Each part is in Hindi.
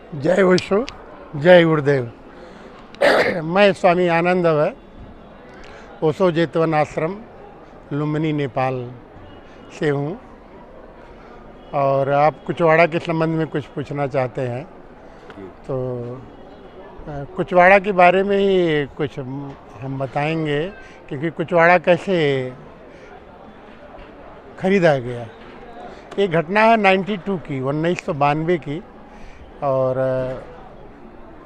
जय विष्णु, जय गुरुदेव। मैं स्वामी आनंद है, ओशो जेतवन आश्रम, लुम्बिनी, नेपाल से हूँ। और आप कुचवाड़ा के संबंध में कुछ पूछना चाहते हैं तो कुचवाड़ा के बारे में ही कुछ हम बताएंगे, क्योंकि कुचवाड़ा कैसे खरीदा गया। ये घटना है 92 की, 1992 की। और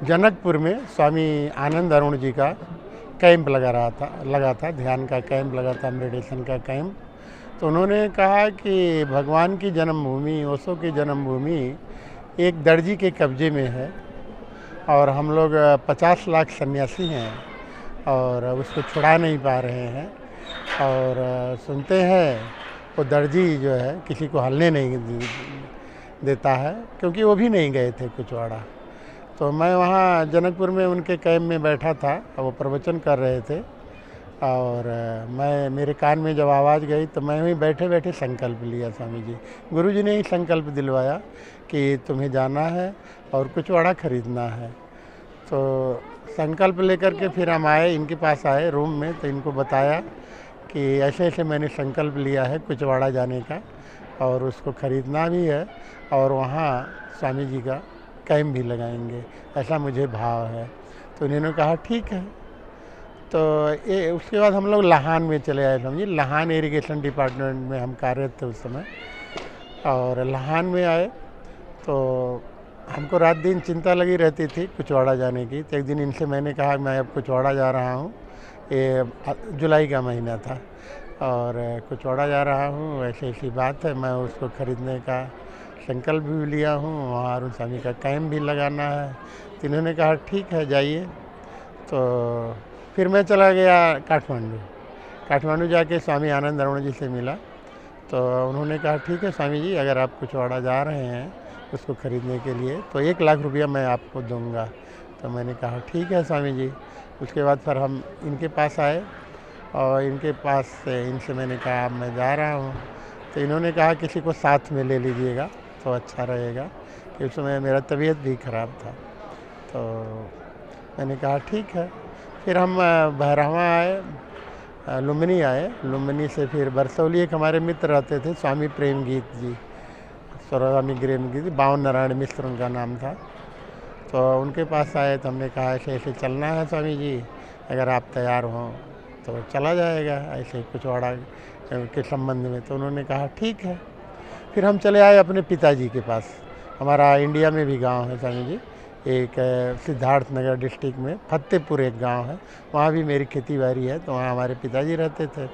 जनकपुर में स्वामी आनंद अरुण जी का कैंप लगा था ध्यान का कैंप लगा था, मेडिटेशन का कैंप। तो उन्होंने कहा कि भगवान की जन्मभूमि, ओशो की जन्मभूमि एक दर्जी के कब्जे में है और हम लोग 50 लाख सन्यासी हैं और उसको छुड़ा नहीं पा रहे हैं। और सुनते हैं वो दर्जी जो है किसी को हलने नहीं देता है, क्योंकि वो भी नहीं गए थे कुचवाड़ा। तो मैं वहाँ जनकपुर में उनके कैंप में बैठा था, वो प्रवचन कर रहे थे। और मेरे कान में जब आवाज़ गई तो मैं वहीं बैठे बैठे संकल्प लिया। स्वामी जी, गुरु जी ने ही संकल्प दिलवाया कि तुम्हें जाना है और कुचवाड़ा खरीदना है। तो संकल्प लेकर के फिर हम आए, इनके पास आए रूम में, तो इनको बताया कि ऐसे ऐसे मैंने संकल्प लिया है कुचवाड़ा जाने का और उसको ख़रीदना भी है और वहाँ स्वामी जी का कैंप भी लगाएंगे, ऐसा मुझे भाव है। तो उन्होंने कहा ठीक है। तो ये उसके बाद हम लोग लाहान में चले आए। समझिए, लाहान इरिगेशन डिपार्टमेंट में हम कार्यरत थे उस समय। और लाहान में आए तो हमको रात दिन चिंता लगी रहती थी कुचवाड़ा जाने की। तो एक दिन इनसे मैंने कहा मैं अब कुचवाड़ा जा रहा हूँ, ये जुलाई का महीना था, और कुचवाड़ा जा रहा हूँ, ऐसी ऐसी बात है, मैं उसको ख़रीदने का संकल्प भी लिया हूँ, वहाँ अरुण स्वामी का कैंप भी लगाना है। तो इन्होंने कहा ठीक है जाइए। तो फिर मैं चला गया काठमांडू जाके स्वामी आनंद अरुण जी से मिला। तो उन्होंने कहा ठीक है स्वामी जी, अगर आप कुचवाड़ा जा रहे हैं उसको ख़रीदने के लिए तो 1 लाख रुपया मैं आपको दूंगा। तो मैंने कहा ठीक है स्वामी जी। उसके बाद फिर हम इनके पास आए और इनके पास से इनसे मैंने कहा अब मैं जा रहा हूँ। तो इन्होंने कहा किसी को साथ में ले लीजिएगा तो अच्छा रहेगा, कि उस समय मेरा तबीयत भी ख़राब था। तो मैंने कहा ठीक है। फिर हम भैरवा आए, लुम्बिनी आए। लुम्बिनी से फिर बरसौली एक हमारे मित्र रहते थे, स्वामी प्रेमगीत जी, स्वामी प्रेमगीत जी, बावन नारायण मिश्र उनका नाम था। तो उनके पास आए तो हमने कहा ऐसे ऐसे चलना है स्वामी जी, अगर आप तैयार हों तो चला जाएगा ऐसे कुचवाड़ा के संबंध में। तो उन्होंने कहा ठीक है। फिर हम चले आए अपने पिताजी के पास। हमारा इंडिया में भी गांव है स्वामी जी, एक सिद्धार्थ नगर डिस्ट्रिक्ट में फतेहपुर एक गांव है, वहाँ भी मेरी खेती बाड़ी है। तो वहाँ हमारे पिताजी रहते थे।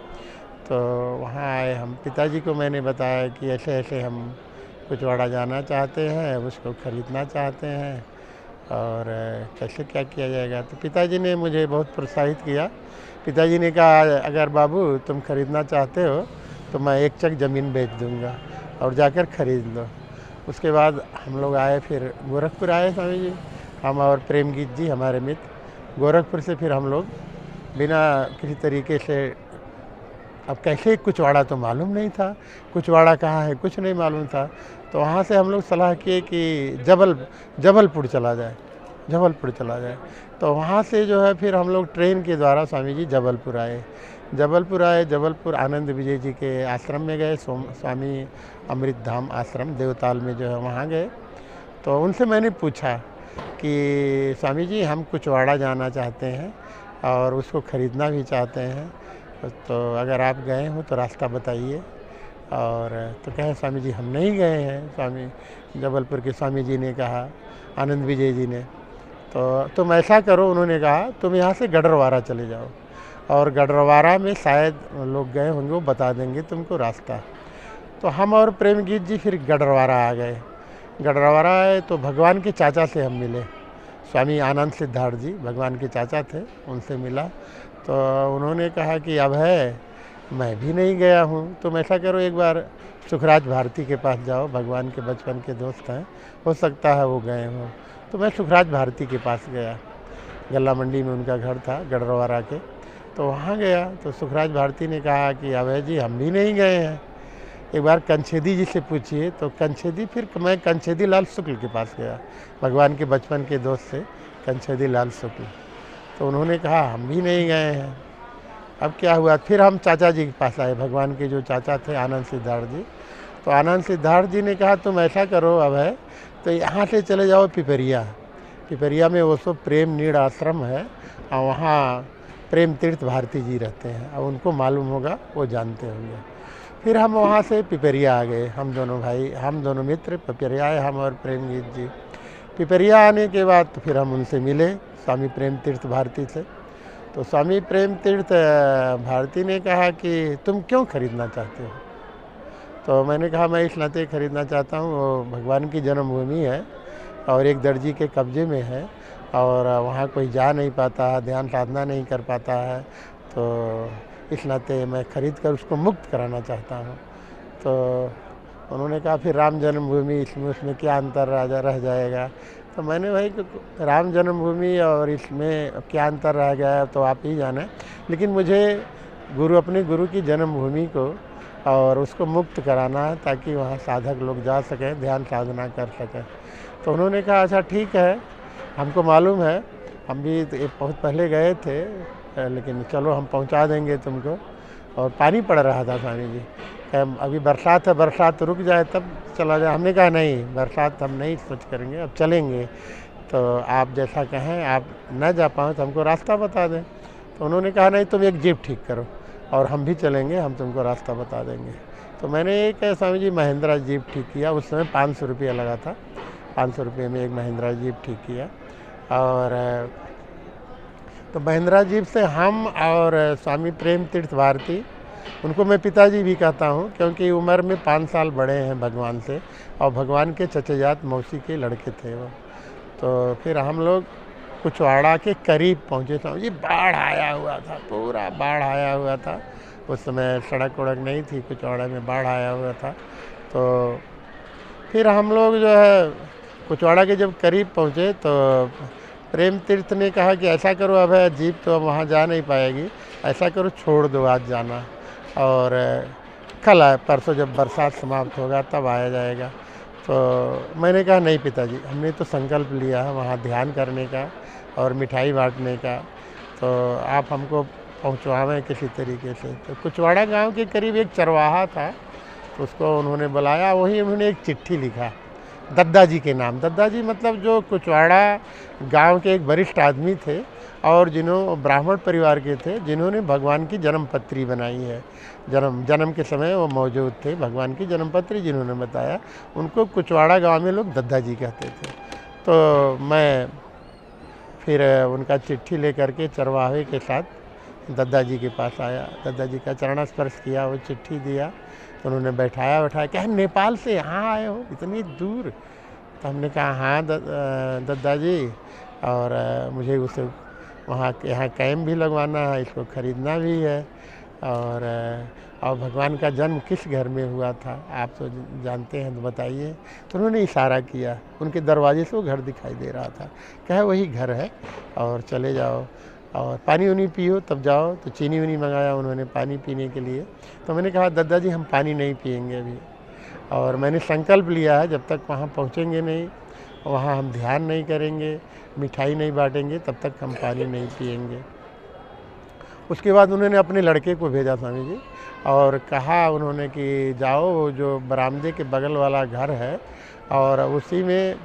तो वहाँ आए हम, पिताजी को मैंने बताया कि ऐसे ऐसे हम कुचवाड़ा जाना चाहते हैं, उसको ख़रीदना चाहते हैं और कैसे क्या किया जाएगा। तो पिताजी ने मुझे बहुत प्रोत्साहित किया। पिताजी ने कहा अगर बाबू तुम ख़रीदना चाहते हो तो मैं 1 चक ज़मीन बेच दूँगा और जाकर ख़रीद लो। उसके बाद हम लोग आए, फिर गोरखपुर आए स्वामी जी, हम और प्रेमगीत जी हमारे मित्र। गोरखपुर से फिर हम लोग बिना किसी तरीके से, अब कैसे कुचवाड़ा तो मालूम नहीं था, कुचवाड़ा कहाँ है कुछ नहीं मालूम था। तो वहाँ से हम लोग सलाह किए कि जबलपुर चला जाए। तो वहाँ से जो है फिर हम लोग ट्रेन के द्वारा स्वामी जी जबलपुर आए। जबलपुर आनंद विजय जी के आश्रम में गए, स्वामी अमृत धाम आश्रम देवताल में जो है वहाँ गए। तो उनसे मैंने पूछा कि स्वामी जी हम कुचवाड़ा जाना चाहते हैं और उसको ख़रीदना भी चाहते हैं, तो अगर आप गए हो तो रास्ता बताइए। और तो कहे स्वामी जी हम नहीं गए हैं। स्वामी जबलपुर के स्वामी जी ने कहा, आनंद विजय जी ने, तो तुम ऐसा करो, उन्होंने कहा तुम यहाँ से गडरवारा चले जाओ और गडरवारा में शायद लोग गए होंगे, वो बता देंगे तुमको रास्ता। तो हम और प्रेमगीत जी फिर गडरवारा आ गए। गडरवारा आए तो भगवान के चाचा से हम मिले, स्वामी आनंद सिद्धार्थ जी भगवान के चाचा थे, उनसे मिला। तो उन्होंने कहा कि अब है, मैं भी नहीं गया हूँ, तुम ऐसा करो एक बार सुखराज भारती के पास जाओ, भगवान के बचपन के दोस्त हैं, हो सकता है वो गए हों। तो मैं सुखराज भारती के पास गया, गल्ला मंडी में उनका घर था गडरवारा के। तो वहाँ गया तो सुखराज भारती ने कहा कि अभय जी हम भी नहीं गए हैं। एक बार कंछेदी जी से पूछिए, तो कंछेदी, फिर मैं कंछेदी लाल शुक्ल के पास गया, भगवान के बचपन के दोस्त थे कंछेदी लाल शुक्ल। तो उन्होंने कहा हम भी नहीं गए हैं। अब क्या हुआ, फिर हम चाचा जी के पास आए, भगवान के जो चाचा थे आनंद सिद्धार्थ जी। तो आनंद सिद्धार्थ जी ने कहा तुम ऐसा करो अब है तो यहाँ से चले जाओ पिपरिया। पिपरिया में वो सब प्रेम नीड़ आश्रम है और वहाँ प्रेम तीर्थ भारती जी रहते हैं, अब उनको मालूम होगा, वो जानते होंगे। फिर हम वहाँ से पिपरिया आ गए, हम दोनों भाई, हम दोनों मित्र पिपरिया आए, हम और प्रेमजीत जी। पिपरिया आने के बाद तो फिर हम उनसे मिले, स्वामी प्रेम तीर्थ भारती से। तो स्वामी प्रेम तीर्थ भारती ने कहा कि तुम क्यों खरीदना चाहते हो? तो मैंने कहा मैं इस नाते खरीदना चाहता हूँ, वो भगवान की जन्मभूमि है और एक दर्जी के कब्जे में है और वहाँ कोई जा नहीं पाता है, ध्यान साधना नहीं कर पाता है, तो इस नाते मैं खरीद कर उसको मुक्त कराना चाहता हूँ। तो उन्होंने कहा फिर राम जन्मभूमि इसमें उसमें क्या अंतर रह जाएगा? तो मैंने भाई राम जन्मभूमि और इसमें क्या अंतर रह गया तो आप ही जाने, लेकिन मुझे अपने गुरु की जन्मभूमि को और उसको मुक्त कराना है ताकि वहाँ साधक लोग जा सकें, ध्यान साधना कर सकें। तो उन्होंने कहा अच्छा ठीक है, हमको मालूम है, हम भी बहुत पहले गए थे, लेकिन चलो हम पहुँचा देंगे तुमको। और पानी पड़ रहा था स्वामी जी, अभी बरसात है, बरसात रुक जाए तब चला जाए। हमने कहा नहीं, बरसात हम नहीं सोच करेंगे, अब चलेंगे, तो आप जैसा कहें, आप न जा पाओ तो हमको रास्ता बता दें। तो उन्होंने कहा नहीं तुम एक जीप ठीक करो और हम भी चलेंगे, हम तुमको रास्ता बता देंगे। तो मैंने एक स्वामी जी महिंद्रा जीप ठीक किया, उस समय 500 रुपया लगा था, 500 रुपये में एक महिंद्रा जीप ठीक किया। और तो महिंद्रा जीप से हम और स्वामी प्रेम तीर्थ भारती, उनको मैं पिताजी भी कहता हूँ क्योंकि उम्र में 5 साल बड़े हैं भगवान से, और भगवान के चचेजात मौसी के लड़के थे वो। तो फिर हम लोग कुचवाड़ा के करीब पहुँचे थे जी, बाढ़ आया हुआ था, पूरा बाढ़ आया हुआ था। उस समय सड़क वड़क नहीं थी, कुचवाड़ा में बाढ़ आया हुआ था। तो फिर हम लोग जो है कुचवाड़ा के जब करीब पहुँचे तो प्रेम तीर्थ ने कहा कि ऐसा करो, अब है जीप तो अब वहाँ जा नहीं पाएगी, ऐसा करो छोड़ दो आज जाना, और कल आए, परसों जब बरसात समाप्त होगा तब आया जाएगा। तो मैंने कहा नहीं पिताजी, हमने तो संकल्प लिया है वहाँ ध्यान करने का और मिठाई बांटने का, तो आप हमको पहुँचवाएं किसी तरीके से। तो कुचवाड़ा गांव के करीब एक चरवाहा था, तो उसको उन्होंने बुलाया, वहीं उन्होंने एक चिट्ठी लिखा दद्दा जी के नाम। दद्दा जी मतलब जो कुचवाड़ा गांव के एक वरिष्ठ आदमी थे और ब्राह्मण परिवार के थे, जिन्होंने भगवान की जन्मपत्री बनाई है। जन्म के समय वो मौजूद थे, भगवान की जन्मपत्री जिन्होंने बताया, उनको कुचवाड़ा गांव में लोग दद्दा जी कहते थे। तो मैं फिर उनका चिट्ठी लेकर के चरवाहे के साथ दद्दा जी के पास आया, दद्दा जी का चरण स्पर्श किया, वो चिट्ठी दिया, तो उन्होंने बैठाया, क्या नेपाल से यहाँ आए हो इतनी दूर? तो हमने कहा हाँ दद्दा जी, और मुझे उसे वहाँ यहाँ कैंप भी लगवाना है, इसको ख़रीदना भी है, और भगवान का जन्म किस घर में हुआ था आप तो जानते हैं, तो बताइए। तो उन्होंने इशारा किया, उनके दरवाजे से वो घर दिखाई दे रहा था, कहा वही घर है और चले जाओ और पानी उनी पियो तब जाओ। तो चीनी उनी मंगाया उन्होंने पानी पीने के लिए। तो मैंने कहा दादा जी हम पानी नहीं पिएंगे अभी, और मैंने संकल्प लिया है जब तक वहाँ पहुँचेंगे नहीं, वहाँ हम ध्यान नहीं करेंगे, मिठाई नहीं बांटेंगे, तब तक हम पानी नहीं पिएंगे। उसके बाद उन्होंने अपने लड़के को भेजा स्वामी जी, और कहा उन्होंने कि जाओ जो बरामदे के बगल वाला घर है और उसी में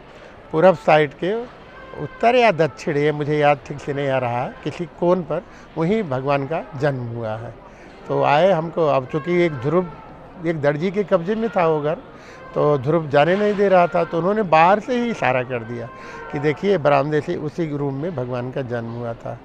पूरब साइड के उत्तर या दक्षिण, ये मुझे याद ठीक से नहीं आ रहा, किसी कोन पर वहीं भगवान का जन्म हुआ है। तो आए हमको, अब चूँकि एक दर्जी के कब्जे में था वो घर, तो ध्रुव जाने नहीं दे रहा था, तो उन्होंने बाहर से ही इशारा कर दिया कि देखिए बरामदे से उसी रूम में भगवान का जन्म हुआ था।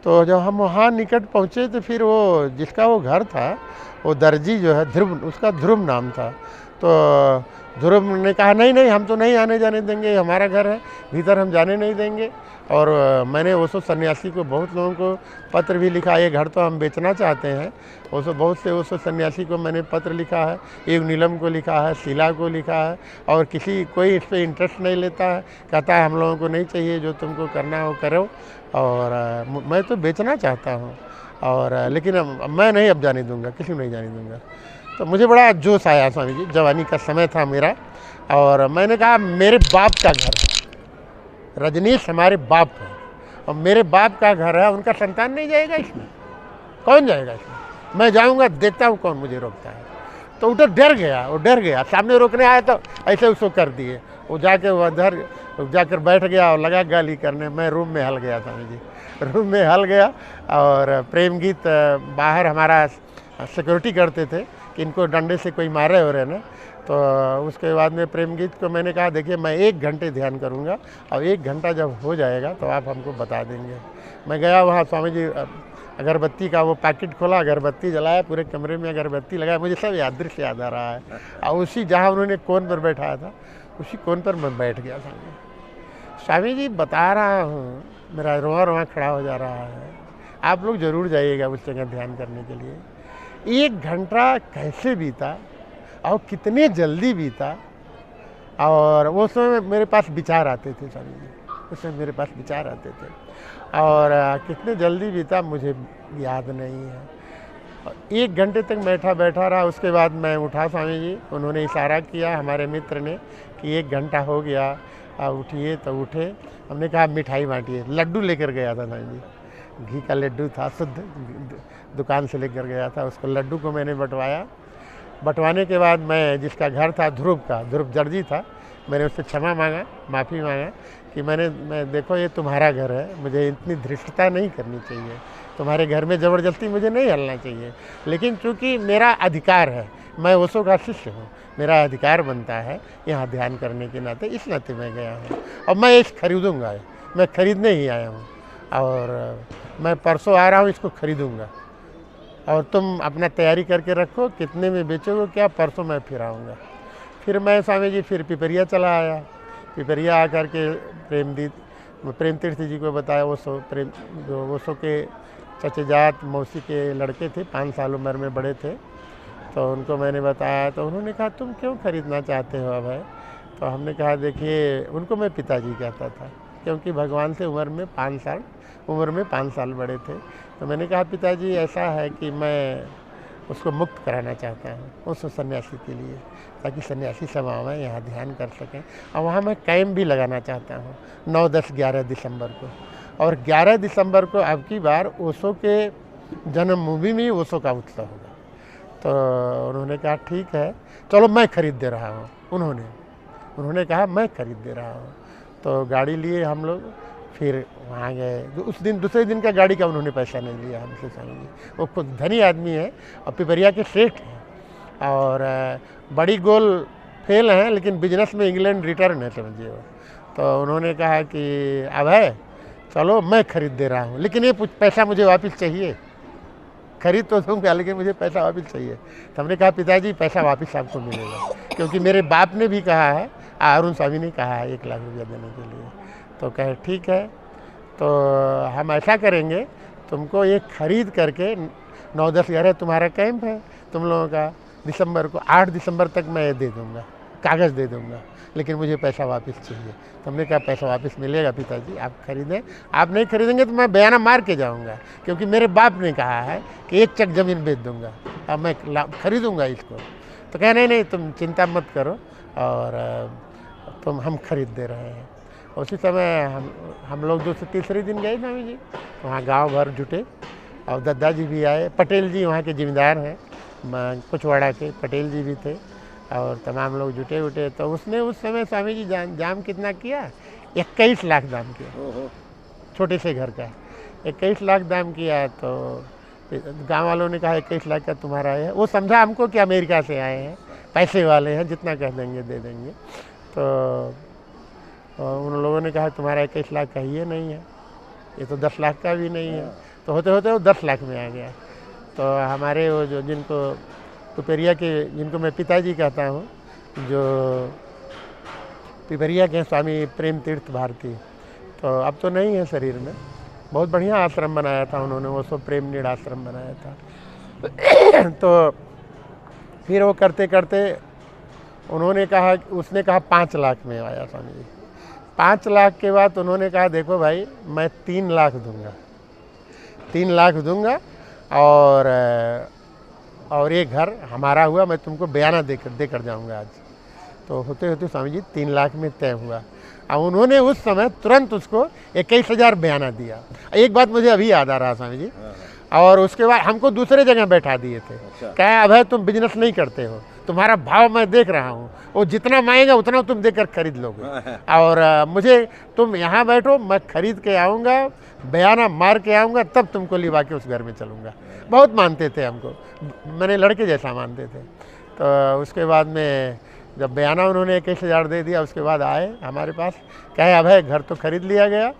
तो जब हम वहाँ निकट पहुँचे तो फिर वो जिसका वो घर था, वो दर्जी जो है ध्रुव, उसका ध्रुव नाम था। तो ध्रुव ने कहा नहीं नहीं हम तो नहीं आने जाने देंगे, हमारा घर है, भीतर हम जाने नहीं देंगे। और मैंने ओशो सन्यासी को बहुत लोगों को पत्र भी लिखा, ये घर तो हम बेचना चाहते हैं। बहुत से ओशो सन्यासी को मैंने पत्र लिखा है, एक नीलम को लिखा है, शीला को लिखा है, और कोई इस पर इंटरेस्ट नहीं लेता है, कहता है हम लोगों को नहीं चाहिए, जो तुमको करना हो करो, और मैं तो बेचना चाहता हूँ। और लेकिन मैं नहीं अब जाने दूंगा, किसी को नहीं जाने दूंगा। तो मुझे बड़ा जोश आया स्वामी जी, जवानी का समय था मेरा, और मैंने कहा मेरे बाप का घर है, रजनीश हमारे बाप है और मेरे बाप का घर है, उनका संतान नहीं जाएगा इसमें, कौन जाएगा इसमें, मैं जाऊंगा, देखता हूँ कौन मुझे रोकता है। तो उधर डर गया, वो डर गया, सामने रोकने आया तो ऐसे उसको कर दिए, वो जाके उधर जाकर बैठ गया और लगा गाली करने। मैं रूम में हल गया स्वामी जी, रूम में हल गया। और प्रेम गीत बाहर हमारा सिक्योरिटी करते थे कि इनको डंडे से कोई मारे हो रहे ना। तो उसके बाद में प्रेम गीत को मैंने कहा देखिए मैं 1 घंटे ध्यान करूंगा और 1 घंटा जब हो जाएगा तो आप हमको बता देंगे। मैं गया वहाँ, स्वामी जी अगरबत्ती का वो पैकेट खोला, अगरबत्ती जलाया, पूरे कमरे में अगरबत्ती लगाया, मुझे सब दृश्य याद आ रहा है। और उसी जहाँ उन्होंने कोन पर बैठाया था उसी कोन पर मैं बैठ गया। स्वामी जी बता रहा हूँ, मेरा रोआ रोआ खड़ा हो जा रहा है। आप लोग ज़रूर जाइएगा उस जगह ध्यान करने के लिए। 1 घंटा कैसे बीता और कितने जल्दी बीता। और वो समय मेरे पास विचार आते थे स्वामी जी, उस समय मेरे पास विचार आते थे और कितने जल्दी बीता मुझे याद नहीं है। 1 घंटे तक बैठा रहा। उसके बाद मैं उठा स्वामी जी, उन्होंने इशारा किया हमारे मित्र ने कि 1 घंटा हो गया, उठिए। तो उठे, हमने कहा मिठाई बांटिए। लड्डू लेकर गया था स्वामी जी, घी का लड्डू था, शुद्ध दुकान से लेकर गया था। उसको लड्डू को मैंने बंटवाया। बंटवाने के बाद मैं, जिसका घर था ध्रुव दर्जी था, मैंने उससे क्षमा मांगा, माफ़ी मांगा कि मैं देखो ये तुम्हारा घर है, मुझे इतनी धृष्टता नहीं करनी चाहिए, तुम्हारे घर में ज़बरदस्ती मुझे नहीं हलना चाहिए, लेकिन चूँकि मेरा अधिकार है, मैं ओशो का शिष्य हूँ, मेरा अधिकार बनता है यहाँ ध्यान करने के नाते, इस नाते मैं गया हूँ। और मैं इस खरीदूँगा, मैं ख़रीदने ही आया हूँ और मैं परसों आ रहा हूँ, इसको खरीदूँगा और तुम अपना तैयारी करके रखो, कितने में बेचोगे क्या, परसों मैं फिर आऊँगा। फिर मैं स्वामी जी फिर पिपरिया चला आया। पिपरिया आकर के प्रेम तीर्थ जी को बताया। ओशो के चचेजात मौसी के लड़के थे, 5 साल उम्र में बड़े थे, तो उनको मैंने बताया। तो उन्होंने कहा तुम क्यों खरीदना चाहते हो अब है। तो हमने कहा देखिए, उनको मैं पिताजी कहता था क्योंकि भगवान से उम्र में 5 साल बड़े थे। तो मैंने कहा पिताजी ऐसा है कि मैं उसको मुक्त कराना चाहता हूँ उस सन्यासी के लिए, ताकि सन्यासी सभा में यहाँ ध्यान कर सकें। और वहाँ मैं कैंप भी लगाना चाहता हूँ 9, 10, 11 दिसंबर को। और 11 दिसंबर को अब की बार ओशो के जन्मभूमि में ओशो का उत्सव होगा। तो उन्होंने कहा ठीक है चलो मैं खरीद दे रहा हूँ। उन्होंने कहा मैं खरीद दे रहा हूँ। तो गाड़ी लिए हम लोग, फिर वहाँ गए। उस दिन दूसरे दिन का गाड़ी का उन्होंने पैसा नहीं लिया हमसे स्वामी जी। वो खुद धनी आदमी है और पिपरिया के सेठ हैं और बड़ी गोल फेल हैं, लेकिन बिजनेस में इंग्लैंड रिटर्न है समझिए वो। तो उन्होंने कहा कि अब है चलो मैं खरीद दे रहा हूँ, लेकिन ये पैसा मुझे वापस चाहिए। खरीद तो दूँगा लेकिन मुझे पैसा वापस चाहिए। तो हमने कहा पिताजी पैसा वापस आपको मिलेगा, क्योंकि मेरे बाप ने भी कहा है, अरुण स्वामी ने कहा है 1 लाख रुपया देने के लिए। तो कहे ठीक है, तो हम ऐसा करेंगे, तुमको ये खरीद करके 9, 10, 11 तुम्हारा कैंप है तुम लोगों का, दिसंबर को 8 दिसंबर तक मैं दे दूँगा, कागज़ दे दूँगा, लेकिन मुझे पैसा वापस चाहिए। तो हमने कहा पैसा वापस मिलेगा पिताजी, आप खरीदें, आप नहीं खरीदेंगे तो मैं बयाना मार के जाऊँगा, क्योंकि मेरे बाप ने कहा है कि 1 चक ज़मीन बेच दूँगा, अब मैं खरीदूँगा इसको। तो कहे नहीं तुम चिंता मत करो और हम खरीद दे रहे हैं। उसी समय हम लोग 2 से तीसरे दिन गए स्वामी जी, वहाँ गांव भर जुटे और दादाजी भी आए, पटेल जी वहाँ के जिम्मेदार हैं, कुचवाड़ा के पटेल जी भी थे और तमाम लोग जुटे उटे। तो उसने उस समय स्वामी जी जाम कितना किया, 21 लाख दाम किया, छोटे से घर का 21 लाख दाम किया। तो गांव वालों ने कहा 21 लाख का तुम्हारा है। वो समझा हमको कि अमेरिका से आए हैं, पैसे वाले हैं, जितना कह देंगे दे देंगे। तो उन लोगों ने कहा तुम्हारा 21 लाख का ही नहीं है, ये तो 10 लाख का भी नहीं है। तो होते होते वो 10 लाख में आ गया। तो हमारे वो जो जिनको पिपरिया के, जिनको मैं पिताजी कहता हूँ, जो पिपरिया के स्वामी प्रेम तीर्थ भारती, तो अब तो नहीं है शरीर में, बहुत बढ़िया आश्रम बनाया था उन्होंने, वो सब प्रेम नीड़ आश्रम बनाया था। तो फिर वो करते करते उन्होंने कहा, उसने कहा 5 लाख में आया स्वामी जी। 5 लाख के बाद उन्होंने कहा देखो भाई मैं 3 लाख दूंगा, 3 लाख दूंगा और ये घर हमारा हुआ, मैं तुमको बयाना देकर जाऊंगा आज। तो होते होते स्वामी जी 3 लाख में तय हुआ। अब उन्होंने उस समय तुरंत उसको 21,000 बयाना दिया। एक बात मुझे अभी याद आ रहा स्वामी जी, और उसके बाद हमको दूसरे जगह बैठा दिए थे। अच्छा। क्या अब है, तुम बिजनेस नहीं करते हो, तुम्हारा भाव मैं देख रहा हूँ, वो जितना मांगेगा उतना तुम देकर खरीद लोगे, और मुझे तुम यहाँ बैठो, मैं खरीद के आऊँगा, बयाना मार के आऊँगा, तब तुमको लिवा के उस घर में चलूँगा। बहुत मानते थे हमको, मैंने लड़के जैसा मानते थे। तो उसके बाद में जब बयाना उन्होंने 21,000 दे दिया, उसके बाद आए हमारे पास, कहे अब है घर तो खरीद लिया गया,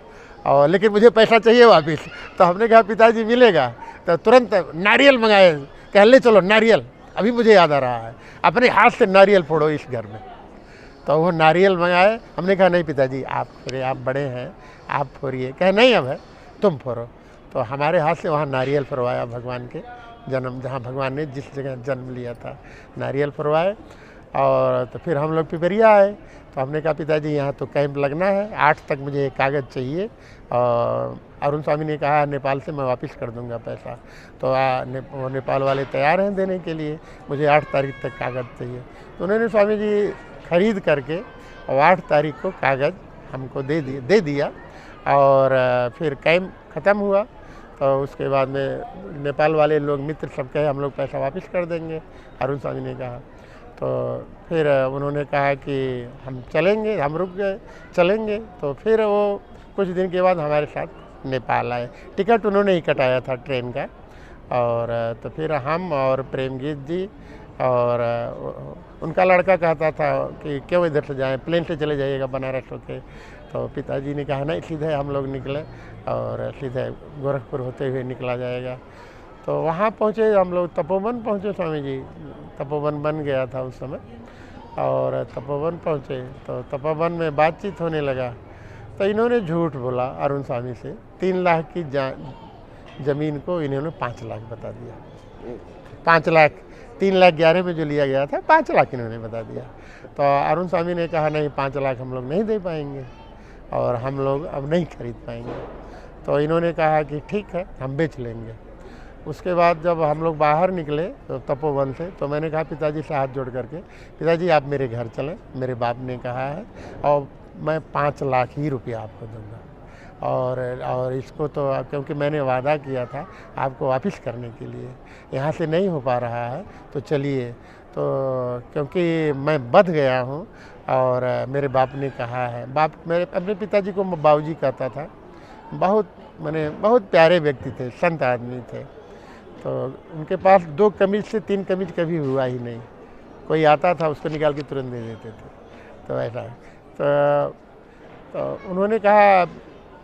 और लेकिन मुझे पैसा चाहिए वापस। तो हमने कहा पिताजी मिलेगा, तो तुरंत नारियल मंगाए, कह ले चलो नारियल, अभी मुझे याद आ रहा है, अपने हाथ से नारियल फोड़ो इस घर में। तो वो नारियल मंगाए। हमने कहा नहीं पिताजी आप फोड़िए, आप बड़े हैं, आप फोड़िए। कहे नहीं अब है तुम फोड़ो। तो हमारे हाथ से वहाँ नारियल फोड़वाया, भगवान के जन्म, जहाँ भगवान ने जिस जगह जन्म लिया था, नारियल फोड़वाए। और तो फिर हम लोग पिपरिया आए। तो हमने कहा पिताजी यहाँ तो कैंप लगना है, 8 तक मुझे कागज़ चाहिए। और अरुण स्वामी ने कहा नेपाल से मैं वापस कर दूंगा पैसा। तो वो नेपाल वाले तैयार हैं देने के लिए, मुझे 8 तारीख तक कागज़ चाहिए। तो उन्होंने स्वामी जी खरीद करके और 8 तारीख को कागज़ हमको दे दिया। और फिर कैंप ख़त्म हुआ। तो उसके बाद में नेपाल वाले लोग मित्र सब कहे हम लोग पैसा वापस कर देंगे, अरुण स्वामी ने कहा। तो फिर उन्होंने कहा कि हम चलेंगे, हम रुक गए, चलेंगे। तो फिर वो कुछ दिन के बाद हमारे साथ नेपाल आए। टिकट उन्होंने ही कटाया था ट्रेन का। और तो फिर हम और प्रेमजीत जी और उनका लड़का कहता था कि क्यों इधर से जाएं, प्लेन से चले जाइएगा बनारस होके। तो पिताजी ने कहा नहीं, सीधे हम लोग निकले और सीधे गोरखपुर होते हुए निकला जाएगा। तो वहाँ पहुँचे हम लोग, तपोवन पहुँचे स्वामी जी, तपोवन बन गया था उस समय। और तपोवन पहुँचे तो तपोवन में बातचीत होने लगा। तो इन्होंने झूठ बोला अरुण स्वामी से, 3 लाख की ज़मीन को इन्होंने 5 लाख बता दिया। 5 लाख, 3,11,000 में जो लिया गया था 5 लाख इन्होंने बता दिया। तो अरुण स्वामी ने कहा नहीं 5 लाख हम लोग नहीं दे पाएंगे और हम लोग अब नहीं खरीद पाएंगे। तो इन्होंने कहा कि ठीक है हम बेच लेंगे। उसके बाद जब हम लोग बाहर निकले तो तपोवन से, तो मैंने कहा पिताजी से हाथ जोड़ करके, पिताजी आप मेरे घर चलें, मेरे बाप ने कहा है और मैं 5 लाख ही रुपया आपको दूंगा। और इसको तो क्योंकि मैंने वादा किया था आपको वापस करने के लिए, यहाँ से नहीं हो पा रहा है तो चलिए। तो क्योंकि मैं बध गया हूँ और मेरे बाप ने कहा है, बाप मेरे अपने पिताजी को बाबूजी कहता था, बहुत प्यारे व्यक्ति थे, संत आदमी थे। तो उनके पास 2 कमीज से 3 कमीज कभी हुआ ही नहीं, कोई आता था उसको निकाल के तुरंत दे देते थे। तो ऐसा तो उन्होंने कहा,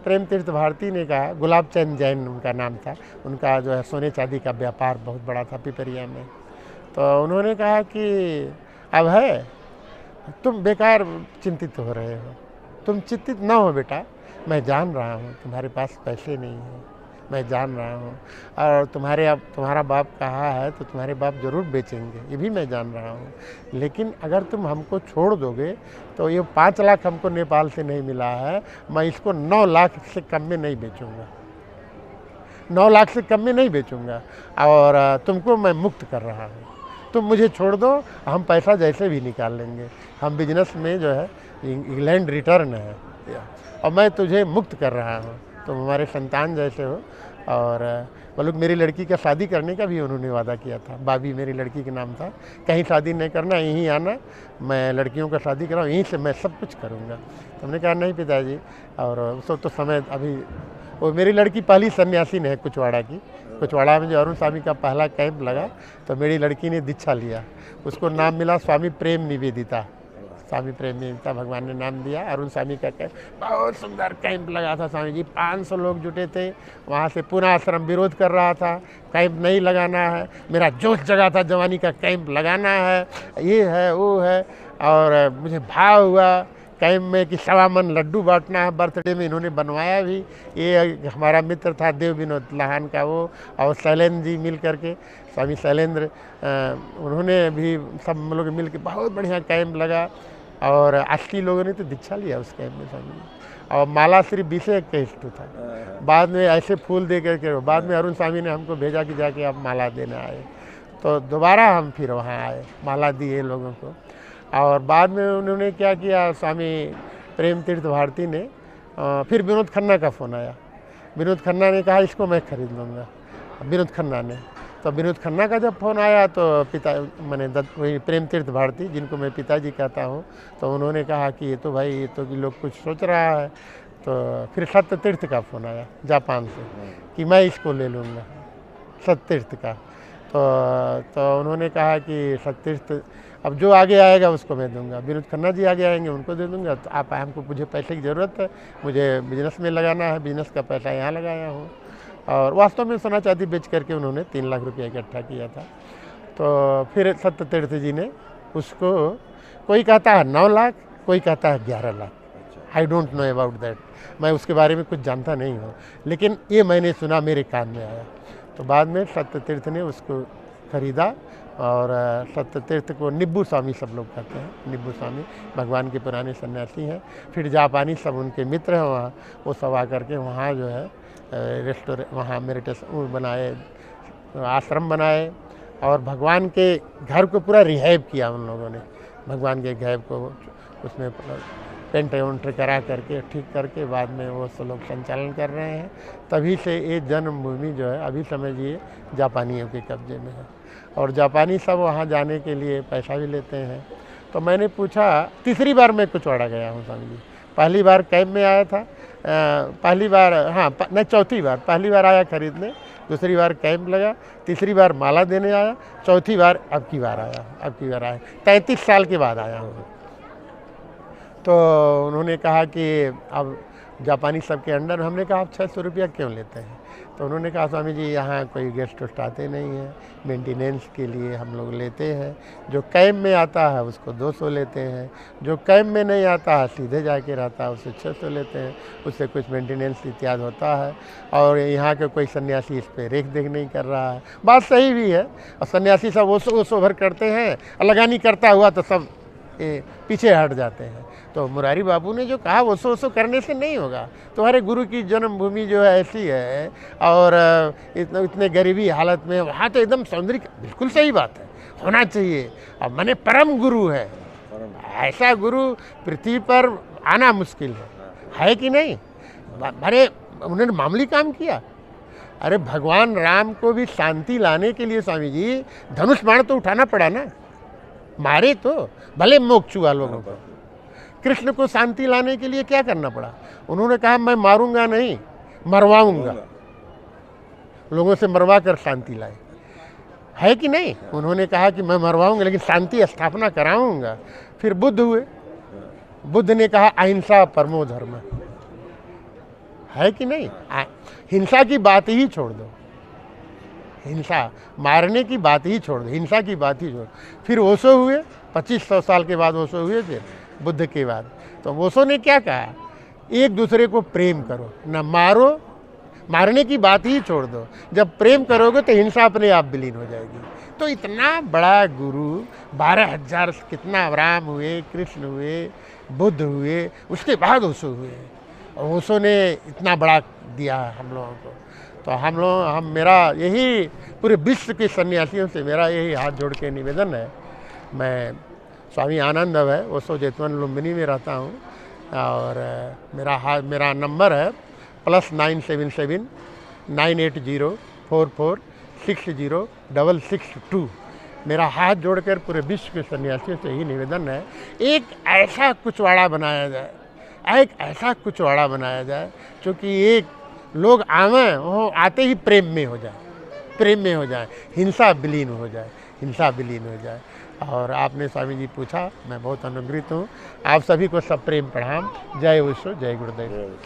प्रेम तीर्थ भारती ने कहा, गुलाब चंद जैन उनका नाम था, उनका जो है सोने चांदी का व्यापार बहुत बड़ा था पिपरिया में। तो उन्होंने कहा कि अब है तुम बेकार चिंतित हो रहे हो, तुम चिंतित ना हो बेटा, मैं जान रहा हूँ तुम्हारे पास पैसे नहीं हैं, मैं जान रहा हूँ। और तुम्हारा बाप कहा है तो तुम्हारे बाप ज़रूर बेचेंगे, ये भी मैं जान रहा हूँ। लेकिन अगर तुम हमको छोड़ दोगे तो ये 5 लाख हमको नेपाल से नहीं मिला है, मैं इसको 9 लाख से कम में नहीं बेचूँगा, 9 लाख से कम में नहीं बेचूँगा। और तुमको मैं मुक्त कर रहा हूँ, तुम मुझे छोड़ दो, हम पैसा जैसे भी निकाल लेंगे, हम बिजनेस में जो है इंग्लैंड रिटर्न है और मैं तुझे मुक्त कर रहा हूँ, तुम हमारे संतान जैसे हो। और मतलब मेरी लड़की का शादी करने का भी उन्होंने वादा किया था, बाबी मेरी लड़की के नाम था, कहीं शादी नहीं करना, यहीं आना, मैं लड़कियों का शादी कराऊँ, यहीं से मैं सब कुछ करूँगा। तो हमने कहा नहीं पिताजी, और उसको तो समय अभी, वो मेरी लड़की पहली सन्यासी है कुचवाड़ा की, कुचवाड़ा में जो अरुण स्वामी का पहला कैंप लगा तो मेरी लड़की ने दीक्षा लिया, उसको नाम मिला स्वामी प्रेम निवेदिता, स्वामी प्रेम निवेदिता भगवान ने नाम दिया। अरुण स्वामी का कैंप, बहुत सुंदर कैंप लगा था स्वामी जी, 500 लोग जुटे थे वहाँ से। पूरा आश्रम विरोध कर रहा था, कैंप नहीं लगाना है, मेरा जोश जगा था जवानी का कैंप लगाना है, ये है वो है। और मुझे भाव हुआ कैंप में कि 1.25 मन लड्डू बांटना है, बर्थडे में इन्होंने बनवाया भी। ये हमारा मित्र था देव विनोद लाहन का, वो और शैलेंद्र जी मिल करके, स्वामी शैलेंद्र, उन्होंने भी सब लोग मिल के बहुत बढ़िया कैंप लगा। और 80 लोगों ने तो दीक्षा लिया उस कैंप में स्वामी। और माला सिर्फ 20 का हिस्टू था। बाद में ऐसे फूल दे करके बाद में अरुण स्वामी ने हमको भेजा कि जाके आप माला देने आए, तो दोबारा हम फिर वहाँ आए, माला दिए लोगों को। और बाद में उन्होंने क्या किया, स्वामी प्रेम तीर्थ भारती ने फिर विनोद खन्ना का फ़ोन आया। विनोद खन्ना ने कहा इसको मैं खरीद लूँगा, विनोद खन्ना ने। तो विनोद खन्ना का जब फ़ोन आया तो मैंने वही प्रेम तीर्थ भारती, जिनको मैं पिताजी कहता हूँ, तो उन्होंने कहा कि ये तो भाई ये तो कि लोग कुछ सोच रहा है। तो फिर सत्य तीर्थ का फ़ोन आया जापान से कि मैं इसको ले लूँगा, सत्य तीर्थ का। तो उन्होंने कहा कि सत्य तीर्थ अब जो आगे आएगा उसको मैं दूंगा, विनोद खन्ना जी आगे आएंगे उनको दे दूंगा। तो आप हमको मुझे पैसे की ज़रूरत है, मुझे बिजनेस में लगाना है, बिजनेस का पैसा यहाँ लगाया हूँ। और वास्तव में सोना चांदी बेच करके उन्होंने 3 लाख रुपया इकट्ठा किया था। तो फिर सत्य तीर्थ जी ने उसको, कोई कहता है 9 लाख, कोई कहता है 11 lakh, I don't know about that, मैं उसके बारे में कुछ जानता नहीं हूँ, लेकिन ये मैंने सुना, मेरे कान में आया। तो बाद में सत्य तीर्थ ने उसको खरीदा और सत्य तीर्थ को निब्बू स्वामी सब लोग कहते हैं, निब्बू स्वामी भगवान के पुराने सन्यासी हैं। फिर जापानी सब उनके मित्र हैं वहाँ, वो सब आकर के वहाँ जो है रेस्टोरेंट, वहाँ मेडिटेशन बनाए, आश्रम बनाए और भगवान के घर को पूरा रिहाइव किया उन लोगों ने। भगवान के घर को उसमें पेंट वेंट करा करके ठीक करके बाद में वो सब लोग संचालन कर रहे हैं। तभी से ये जन्मभूमि जो है अभी समझिए जापानियों के कब्जे में है और जापानी सब वहाँ जाने के लिए पैसा भी लेते हैं। तो मैंने पूछा, तीसरी बार मैं कुचवाड़ा गया हूँ स्वामी जी। पहली बार कैंप में आया था, पहली बार नहीं चौथी बार, पहली बार आया खरीदने, दूसरी बार कैंप लगा, तीसरी बार माला देने आया, चौथी बार अब की बार आया 33 साल के बाद आया हूँ। तो उन्होंने कहा कि अब जापानी सब के अंडर, हमने कहा आप 600 रुपया क्यों लेते हैं? तो उन्होंने कहा स्वामी जी यहाँ कोई गेस्ट वेस्ट आते नहीं हैं, मेंटेनेंस के लिए हम लोग लेते हैं, जो कैंप में आता है उसको 200 लेते हैं, जो कैंप में नहीं आता है सीधे जाके रहता है उससे 600 लेते हैं, उससे कुछ मेंटेनेंस इत्यादि होता है। और यहाँ के कोई सन्यासी इस पर रेख देख नहीं कर रहा है। बात सही भी है, और सन्यासी सब ओसो भर करते हैं, लगानी करता हुआ तो सब पीछे हट जाते हैं। तो मुरारी बाबू ने जो कहा ओसो करने से नहीं होगा। तुम्हारे गुरु की जन्मभूमि जो है ऐसी है और इतने गरीबी हालत में वहाँ तो एकदम सौंदर्य, बिल्कुल सही बात है, होना चाहिए। अब माने परम गुरु है, ऐसा गुरु पृथ्वी पर आना मुश्किल है कि नहीं? अरे उन्होंने मामूली काम किया। अरे भगवान राम को भी शांति लाने के लिए स्वामी जी धनुष बाण तो उठाना पड़ा ना, मारे तो भले मोक्ष हुआ लोगों को। कृष्ण को शांति लाने के लिए क्या करना पड़ा? उन्होंने कहा मैं मारूंगा नहीं, मरवाऊंगा, लोगों से मरवा कर शांति लाए, है कि नहीं? उन्होंने कहा कि मैं मरवाऊंगा लेकिन शांति स्थापना कराऊंगा। फिर बुद्ध हुए, बुद्ध ने कहा अहिंसा परमो धर्म, है कि नहीं? हिंसा की बात ही छोड़ दो, हिंसा मारने की बात ही छोड़ दो, हिंसा की बात ही छोड़। फिर ओशो हुए, 2500 साल के बाद ओशो हुए थे बुद्ध के बाद। तो ओशो ने क्या कहा? एक दूसरे को प्रेम करो, न मारो, मारने की बात ही छोड़ दो। जब प्रेम करोगे तो हिंसा अपने आप विलीन हो जाएगी। तो इतना बड़ा गुरु, 12,000 कितना राम हुए, कृष्ण हुए, बुद्ध हुए, उसके बाद ओशो हुए, और ओशो ने इतना बड़ा दिया हम लोगों को। तो हम मेरा यही पूरे विश्व के सन्यासियों से मेरा यही हाथ जोड़ के निवेदन है। मैं स्वामी आनंद है, ओशो जेतवन लुम्बिनी में रहता हूँ और मेरा नंबर है +977 980 44 60 मेरा हाथ जोड़कर पूरे विश्व के सन्यासियों से यही निवेदन है, एक ऐसा कुचवाड़ा बनाया जाए, एक ऐसा कुचवाड़ा बनाया जाए जो कि एक लोग आवें, वो आते ही प्रेम में हो जाए, प्रेम में हो जाए, हिंसा विलीन हो जाए, हिंसा विलीन हो जाए। और आपने स्वामी जी पूछा, मैं बहुत अनुग्रहित हूँ। आप सभी को सब प्रेम प्रणाम। जय ओशो, जय गुरुदेव।